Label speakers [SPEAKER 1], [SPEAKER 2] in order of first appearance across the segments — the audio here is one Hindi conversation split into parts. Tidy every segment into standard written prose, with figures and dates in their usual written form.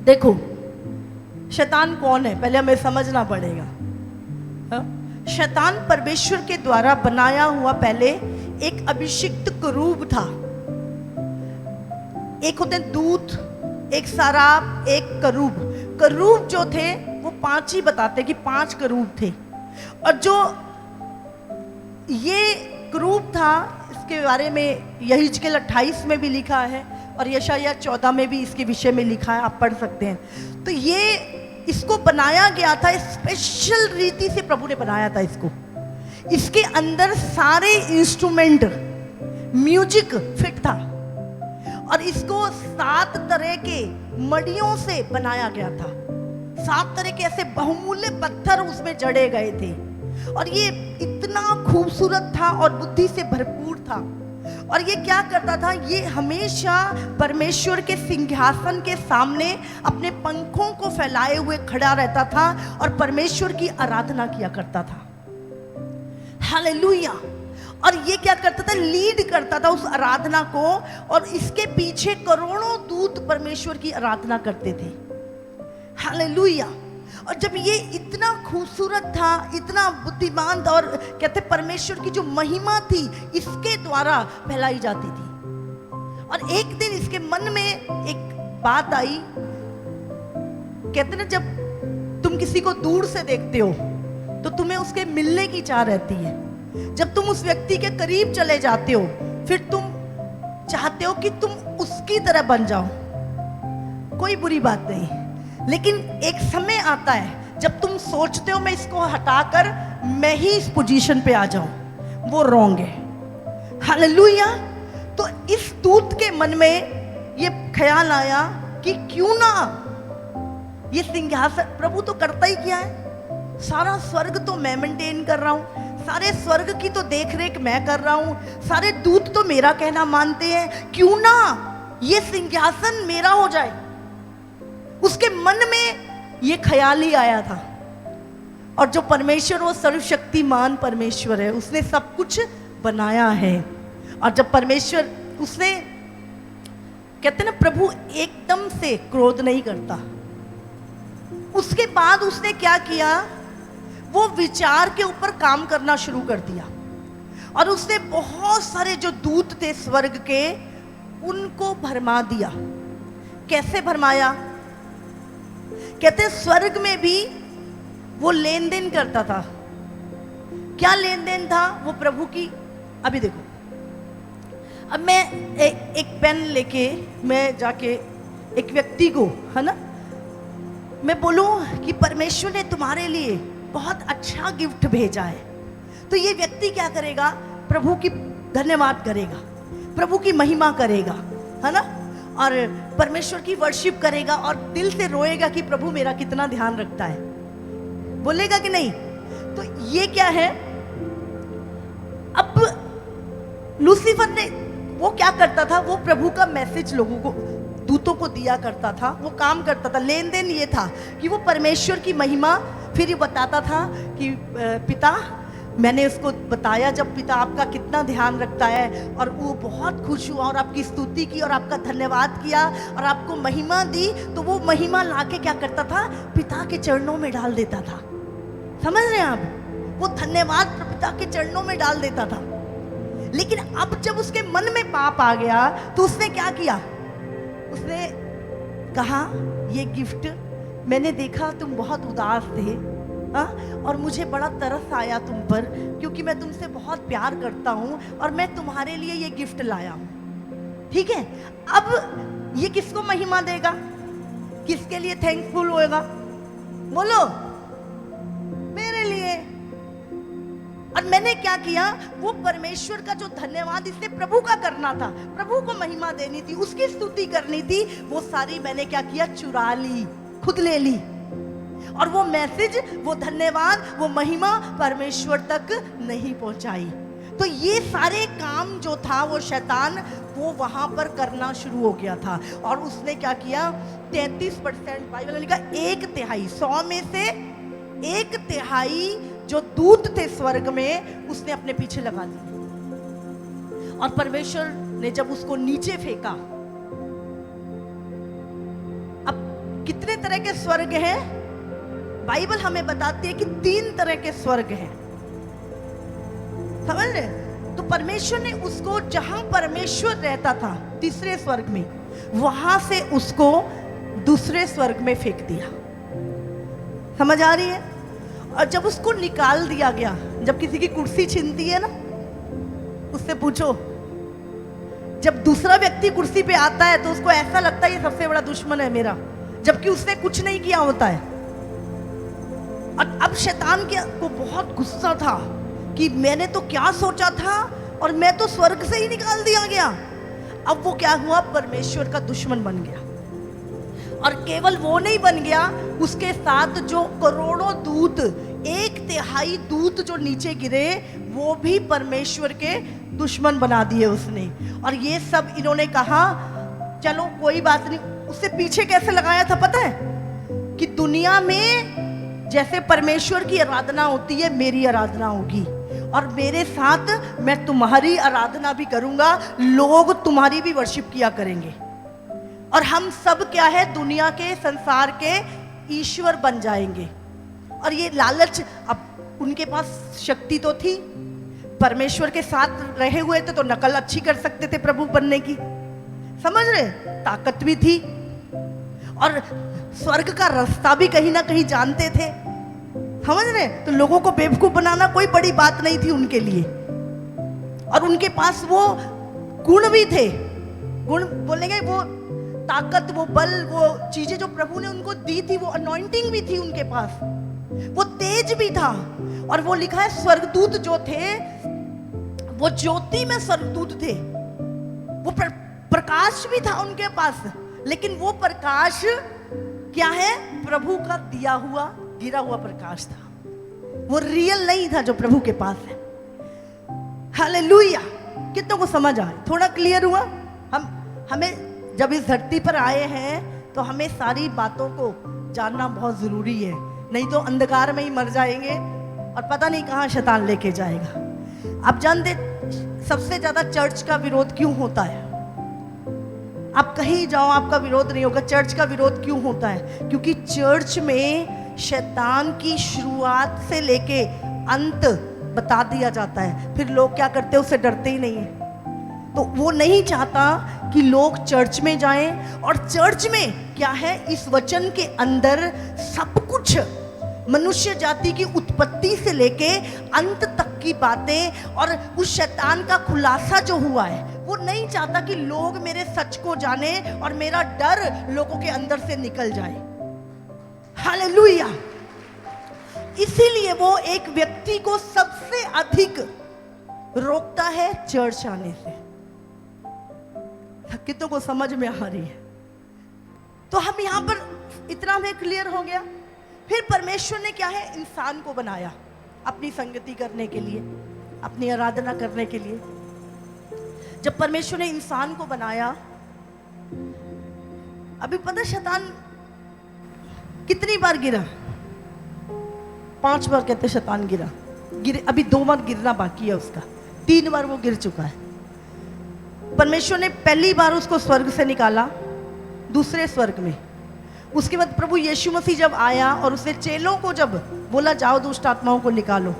[SPEAKER 1] देखो शैतान कौन है, पहले हमें समझना पड़ेगा। शैतान परमेश्वर के द्वारा बनाया हुआ पहले एक अभिषिक्त करूब था। एक होते दूत, एक सराब, एक करूब। करूब जो थे वो 5 ही बताते कि 5 करूब थे। और जो ये करूब था इसके बारे में यहीजकेल 28 में भी लिखा है और यशायाह 14 में भी इसके विषय में लिखा है, आप पढ़ सकते हैं। तो ये इसको बनाया गया था, स्पेशल रीति से प्रभु ने बनाया था इसको। इसके अंदर सारे इंस्ट्रूमेंट, म्यूजिक फिट था और इसको 7 तरह के मड़ियों से बनाया गया था। 7 तरह के ऐसे बहुमूल्य पत्थर उसमें जड़े गए थे और ये इतना खूबसूरत था और बुद्धि से भरपूर था। और ये क्या करता था, ये हमेशा परमेश्वर के सिंहासन के सामने अपने पंखों को फैलाए हुए खड़ा रहता था और परमेश्वर की आराधना किया करता था। हालेलुया। और ये क्या करता था, लीड करता था उस आराधना को और इसके पीछे करोड़ों दूत परमेश्वर की आराधना करते थे। हालेलुया। और जब ये इतना खूबसूरत था, इतना बुद्धिमान था और कहते परमेश्वर की जो महिमा थी इसके द्वारा फैलाई जाती थी। और एक दिन इसके मन में एक बात आई, कहते ना जब तुम किसी को दूर से देखते हो तो तुम्हें उसके मिलने की चाह रहती है। जब तुम उस व्यक्ति के करीब चले जाते हो फिर तुम चाहते हो कि तुम उसकी तरह बन जाओ। कोई बुरी बात नहीं, लेकिन एक समय आता है जब तुम सोचते हो मैं इसको हटाकर मैं ही इस पोजीशन पे आ जाऊं, वो रॉन्ग है। हालेलुया। तो इस दूत के मन में ये ख्याल आया कि क्यों ना ये सिंहासन, प्रभु तो करता ही क्या है, सारा स्वर्ग तो मैं मेंटेन कर रहा हूं, सारे स्वर्ग की तो देख रेख मैं कर रहा हूं, सारे दूत तो मेरा कहना मानते हैं, क्यों ना ये सिंहासन मेरा हो जाए। उसके मन में ये ख्याल ही आया था। और जो परमेश्वर वो सर्वशक्तिमान परमेश्वर है, उसने सब कुछ बनाया है। और जब परमेश्वर, उसने कहते ना प्रभु एकदम से क्रोध नहीं करता। उसके बाद उसने क्या किया, वो विचार के ऊपर काम करना शुरू कर दिया और उसने बहुत सारे जो दूत थे स्वर्ग के उनको भरमा दिया। कैसे भरमाया, कहते स्वर्ग में भी वो लेन देन करता था। क्या लेन देन था, वो प्रभु की, अभी देखो, अब मैं एक पेन लेके मैं जाके एक व्यक्ति को, है ना, मैं बोलूं कि परमेश्वर ने तुम्हारे लिए बहुत अच्छा गिफ्ट भेजा है, तो ये व्यक्ति क्या करेगा, प्रभु की धन्यवाद करेगा, प्रभु की महिमा करेगा, है ना, और परमेश्वर की वर्शिप करेगा और दिल से रोएगा कि प्रभु मेरा कितना ध्यान रखता है, बोलेगा कि नहीं। तो ये क्या है, अब लूसीफर ने, वो क्या करता था, वो प्रभु का मैसेज लोगों को, दूतों को दिया करता था, वो काम करता था। लेन देन ये था कि वो परमेश्वर की महिमा फिर ये बताता था कि पिता, मैंने उसको बताया जब पिता आपका कितना ध्यान रखता है, और वो बहुत खुश हुआ और आपकी स्तुति की और आपका धन्यवाद किया और आपको महिमा दी, तो वो महिमा लाके क्या करता था, पिता के चरणों में डाल देता था। समझ रहे हैं आप, वो धन्यवाद पिता के चरणों में डाल देता था। लेकिन अब जब उसके मन में पाप आ गया तो उसने क्या किया, उसने कहा ये गिफ्ट मैंने देखा तुम बहुत उदास थे, हाँ, और मुझे बड़ा तरस आया तुम पर, क्योंकि मैं तुमसे बहुत प्यार करता हूं और मैं तुम्हारे लिए ये गिफ्ट लाया हूं। ठीक है, अब ये किसको महिमा देगा, किसके लिए थैंकफुल होएगा, बोलो, मेरे लिए। और मैंने क्या किया, वो परमेश्वर का जो धन्यवाद इसने प्रभु का करना था, प्रभु को महिमा देनी थी, उसकी स्तुति करनी थी, वो सारी मैंने क्या किया, चुरा ली, खुद ले ली। और वो मैसेज, वो धन्यवाद, वो महिमा परमेश्वर तक नहीं पहुंचाई। तो ये सारे काम जो था वो शैतान वो वहां पर करना शुरू हो गया था। और उसने क्या किया, 33%, बाइबल ने लिखा 1/3, 100 में से 1/3 जो दूत थे स्वर्ग में उसने अपने पीछे लगा दिए। और परमेश्वर ने जब उसको नीचे फेंका, अब कितने तरह के स्वर्ग हैं? बाइबल हमें बताती है कि 3 तरह के स्वर्ग हैं। समझ रहे? तो परमेश्वर ने उसको, जहां परमेश्वर रहता था तीसरे स्वर्ग में, वहां से उसको दूसरे स्वर्ग में फेंक दिया। समझ आ रही है? और जब उसको निकाल दिया गया, जब किसी की कुर्सी छीनती है ना, उससे पूछो, जब दूसरा व्यक्ति कुर्सी पे आता है तो उसको ऐसा लगता है ये सबसे बड़ा दुश्मन है मेरा, जबकि उसने कुछ नहीं किया होता है। और अब शैतान को बहुत गुस्सा था कि मैंने तो क्या सोचा था, और मैं तो स्वर्ग से ही निकाल दिया गया। अब वो क्या हुआ? परमेश्वर का दुश्मन बन गया। और केवल वो नहीं बन गया, उसके साथ जो करोड़ों दूत, 1/3 दूत जो नीचे गिरे, वो भी परमेश्वर के दुश्मन बना दिए उसने। और ये सब इन्होंने कहा चलो कोई बात नहीं। उससे पीछे कैसे लगाया था पता है? कि दुनिया में जैसे परमेश्वर की आराधना होती है, मेरी आराधना होगी, और मेरे साथ मैं तुम्हारी आराधना भी करूंगा, लोग तुम्हारी भी वर्शिप किया करेंगे, और हम सब क्या है, दुनिया के, संसार के ईश्वर बन जाएंगे। और ये लालच, अब उनके पास शक्ति तो थी, परमेश्वर के साथ रहे हुए थे तो नकल अच्छी कर सकते थे प्रभु बनने की, समझ रहे? ताकत भी थी, और स्वर्ग का रास्ता भी कहीं ना कहीं जानते थे, समझ रहे? तो लोगों को बेवकूफ बनाना कोई बड़ी बात नहीं थी उनके लिए। और उनके पास वो गुण भी थे, गुण बोलेंगे, वो ताकत, वो बल, वो चीजें जो प्रभु ने उनको दी थी, वो अनॉइंटिंग भी थी उनके पास, वो तेज भी था। और वो लिखा है स्वर्गदूत जो थे वो ज्योति में स्वर्गदूत थे, वो प्रकाश भी था उनके पास, लेकिन वो प्रकाश क्या है? प्रभु का दिया हुआ, गिरा हुआ प्रकाश था, वो रियल नहीं था जो प्रभु के पास है। हालेलुया! कितनों को समझ आए? थोड़ा क्लियर हुआ? हमें जब इस धरती पर आए हैं तो हमें सारी बातों को जानना बहुत जरूरी है, नहीं तो अंधकार में ही मर जाएंगे और पता नहीं कहां शैतान लेके जाएगा। आप जानते सबसे ज्यादा चर्च का विरोध क्यों होता है? आप कहीं जाओ आपका विरोध नहीं होगा। चर्च का विरोध क्यों होता है? क्योंकि चर्च में शैतान की शुरुआत से लेके अंत बता दिया जाता है। फिर लोग क्या करते हैं? उससे डरते ही नहीं है। तो वो नहीं चाहता कि लोग चर्च में जाएं, और चर्च में क्या है? इस वचन के अंदर सब कुछ, मनुष्य जाति की उत्पत्ति से लेके अंत तक की बातें, और उस शैतान का खुलासा जो हुआ है, वो नहीं चाहता कि लोग मेरे सच को जाने और मेरा डर लोगों के अंदर से निकल जाए। हालेलुया! इसीलिए वो एक व्यक्ति को सबसे अधिक रोकता है चर्च आने से। कितनों को समझ में आ रही है? तो हम यहां पर इतना में क्लियर हो गया। फिर परमेश्वर ने क्या है? इंसान को बनाया अपनी संगति करने के लिए, अपनी आराधना करने के लिए। जब परमेश्वर ने इंसान को बनाया, अभी पता शैतान कितनी बार गिरा? 5 बार कहते शैतान गिरा। अभी 2 बार गिरना बाकी है उसका, 3 बार वो गिर चुका है। परमेश्वर ने पहली बार उसको स्वर्ग से निकाला, दूसरे स्वर्ग में। उसके बाद प्रभु यीशु मसीह जब आया और उसने चेलों को जब बोला जाओ दुष्ट आत्माओं को निकालो,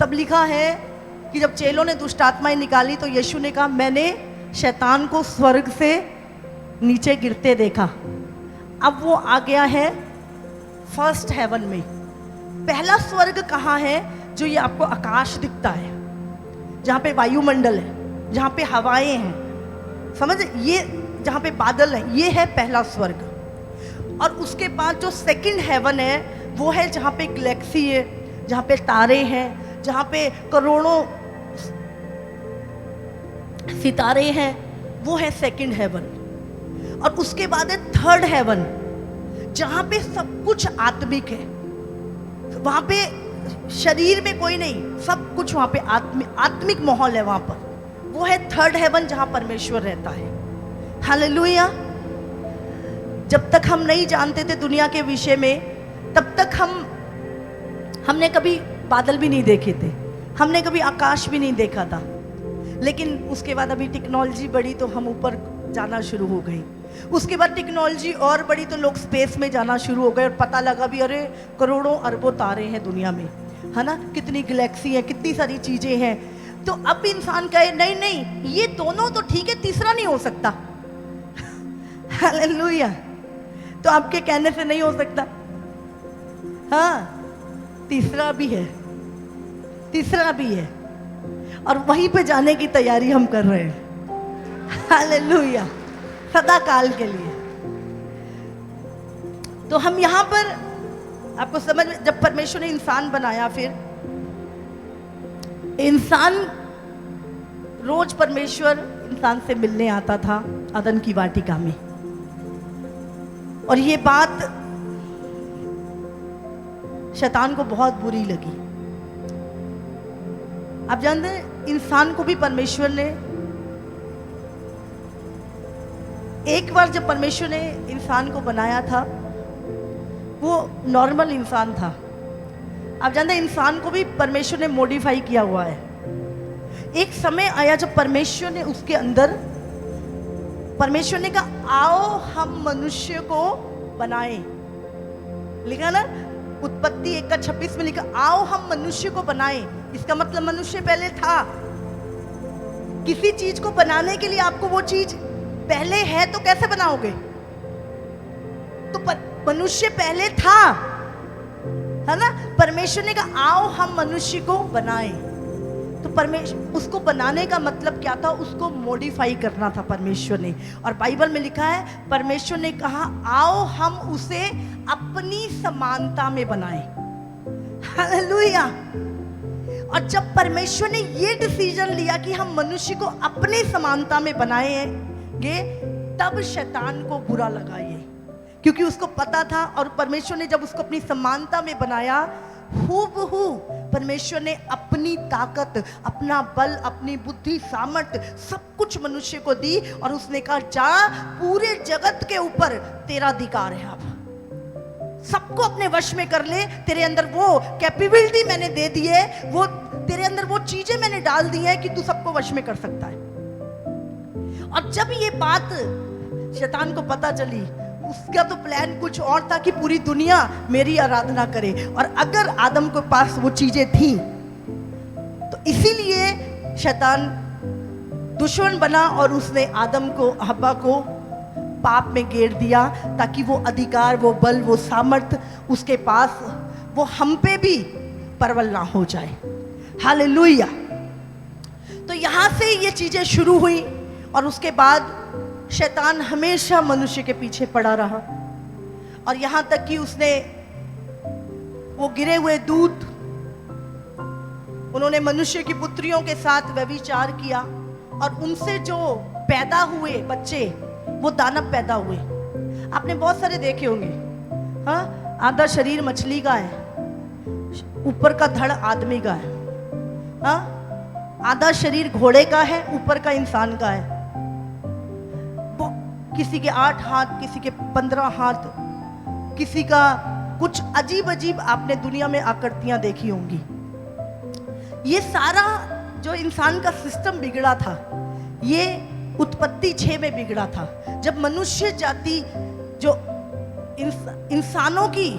[SPEAKER 1] तब लिखा है कि जब चेलों ने दुष्ट आत्माएं निकाली तो यीशु ने कहा मैंने शैतान को स्वर्ग से नीचे गिरते देखा। अब वो आ गया है फर्स्ट हेवन में। पहला स्वर्ग कहाँ है? जो ये आपको आकाश दिखता है, जहाँ पे वायुमंडल है, जहाँ पे हवाएं हैं, समझ? ये जहाँ पे बादल है, ये है पहला स्वर्ग। और उसके बाद जो सेकंड हेवन है वो है जहाँ पे गैलेक्सी है, जहाँ पे तारे हैं, जहाँ पे करोड़ों सितारे हैं, वो है सेकंड हेवन। और उसके बाद है थर्ड हेवन, जहाँ पे सब कुछ आत्मिक है। वहाँ पे शरीर में कोई नहीं, सब कुछ वहाँ पे आत्मिक माहौल है वहाँ पर। वो है थर्ड हेवन, जहाँ परमेश्वर रहता है। हालेलुया! जब तक हम नहीं जानते थे दुनिया के विषय में, तब तक हमने कभी बादल भी नहीं देखे थे, हमने कभी आकाश भी नहीं देखा था। लेकिन उसके बाद अभी टेक्नोलॉजी बढ़ी तो हम ऊपर जाना शुरू हो गई। उसके बाद टेक्नोलॉजी और बढ़ी तो लोग स्पेस में जाना शुरू हो गए और पता लगा भी अरे करोड़ों अरबों तारे हैं दुनिया में, है ना, कितनी गैलेक्सी है, कितनी सारी चीजें हैं। तो अब इंसान कहे नहीं नहीं ये दोनों तो ठीक है, तीसरा नहीं हो सकता। हालेलुया। तो आपके कहने से नहीं हो सकता, हाँ तीसरा भी है, तीसरा भी है, और वहीं पे जाने की तैयारी हम कर रहे हैं। हालेलुया, सदा काल के लिए। तो हम यहां पर आपको समझ में, जब परमेश्वर ने इंसान बनाया, फिर इंसान रोज परमेश्वर इंसान से मिलने आता था अदन की वाटिका में, और ये बात शैतान को बहुत बुरी लगी। आप जानते हैं इंसान को भी परमेश्वर ने, एक बार जब परमेश्वर ने इंसान को बनाया था वो नॉर्मल इंसान था। आप जानते हैं इंसान को भी परमेश्वर ने मॉडिफाई किया हुआ है। एक समय आया जब परमेश्वर ने उसके अंदर, परमेश्वर ने कहा आओ हम मनुष्य को बनाएं। लिखा ना उत्पत्ति 1:26 में लिखा आओ हम मनुष्य को बनाएं। इसका मतलब मनुष्य पहले था। किसी चीज को बनाने के लिए आपको वो चीज पहले है तो कैसे बनाओगे? तो मनुष्य पहले था, है ना। परमेश्वर ने कहा आओ हम मनुष्य को बनाएं। तो परमेश्वर, उसको बनाने का मतलब क्या था? उसको मॉडिफाई करना था परमेश्वर ने। और बाइबल में लिखा है परमेश्वर ने कहा आओ हम उसे अपनी समानता में बनाएं। हालेलुया। और जब परमेश्वर ने ये डिसीजन लिया कि हम मनुष्य को अपनी समानता में बनाएंगे, तब शैतान को बुरा लगा ये, क्योंकि उसको पता था। और परमेश्वर ने जब उसको अपनी समानता में बनाया, हूबहू परमेश्वर ने अपनी ताकत, अपना बल, अपनी बुद्धि, सामर्थ्य सब कुछ मनुष्य को दी। और उसने कहा जा पूरे जगत के ऊपर तेरा अधिकार है, अब सबको अपने वश में कर ले। तेरे अंदर वो कैपेबिलिटी मैंने दे दी है, वो तेरे अंदर वो चीजें मैंने डाल दी है कि तू सबको वश में कर सकता है। और जब ये बात शैतान को पता चली, उसका तो प्लान कुछ और था कि पूरी दुनिया मेरी आराधना करे। और अगर आदम के पास वो चीजें थी तो इसीलिए शैतान दुश्मन बना और उसने आदम को, हव्वा को पाप में घेर दिया, ताकि वो अधिकार, वो बल, वो सामर्थ्य उसके पास, वो हम पे भी प्रबल ना हो जाए। हालेलुया। तो यहां से ये चीजें शुरू हुई और उसके बाद शैतान हमेशा मनुष्य के पीछे पड़ा रहा। और यहां तक कि उसने वो गिरे हुए दूत, उन्होंने मनुष्य की पुत्रियों के साथ व्यभिचार किया और उनसे जो पैदा हुए बच्चे वो दानव पैदा हुए। आपने बहुत सारे देखे होंगे, हाँ, आधा शरीर मछली का है, ऊपर का धड़ आदमी का है, हाँ, आधा शरीर घोड़े का है, ऊपर का इंसान का है। वो किसी के 8 हाथ, किसी के 15 हाथ, किसी का कुछ अजीब अजीब आपने दुनिया में आकृतियां देखी होंगी। ये सारा जो इंसान का सिस्टम बिगड़ा था, ये उत्पत्ति 6 में बिगड़ा था, जब मनुष्य जाति जो इंसानों की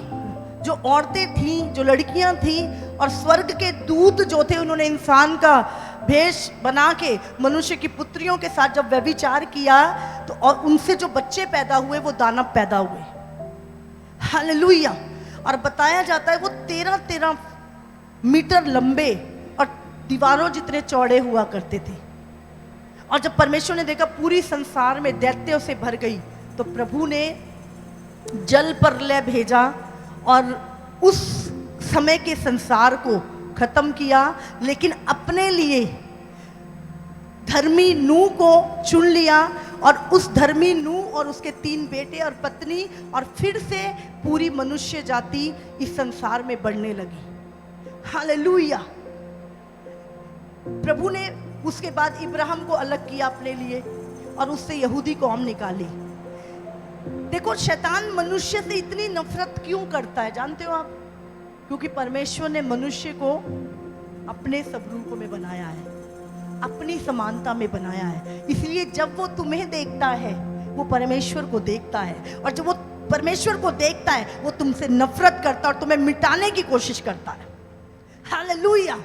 [SPEAKER 1] जो औरतें थीं, जो लड़कियां थीं, और स्वर्ग के दूत जो थे, उन्होंने इंसान का भेष बना के मनुष्य की पुत्रियों के साथ जब व्यभिचार किया, तो और उनसे जो बच्चे पैदा हुए वो दानव पैदा हुए। हालेलुया। और बताया जाता है वो 13-13 मीटर लंबे और दीवारों जितने चौड़े हुआ करते थे। और जब परमेश्वर ने देखा पूरी संसार में दैत्यों से भर गई, तो प्रभु ने जल प्रलय भेजा और उस समय के संसार को खत्म किया, लेकिन अपने लिए धर्मी नूह को चुन लिया। और उस धर्मी नूह और उसके 3 बेटे और पत्नी, और फिर से पूरी मनुष्य जाति इस संसार में बढ़ने लगी। हालेलुया। प्रभु ने उसके बाद इब्राहिम को अलग किया अपने लिए, और उससे यहूदी कौम निकाली। देखो शैतान मनुष्य से इतनी नफरत क्यों करता है जानते हो आप? क्योंकि परमेश्वर ने मनुष्य को अपने स्वरूप में बनाया है, अपनी समानता में बनाया है। इसलिए जब वो तुम्हें देखता है, वो परमेश्वर को देखता है, और जब वो परमेश्वर को देखता है वो तुमसे नफरत करता है और तुम्हें मिटाने की कोशिश करता है। हालेलुया।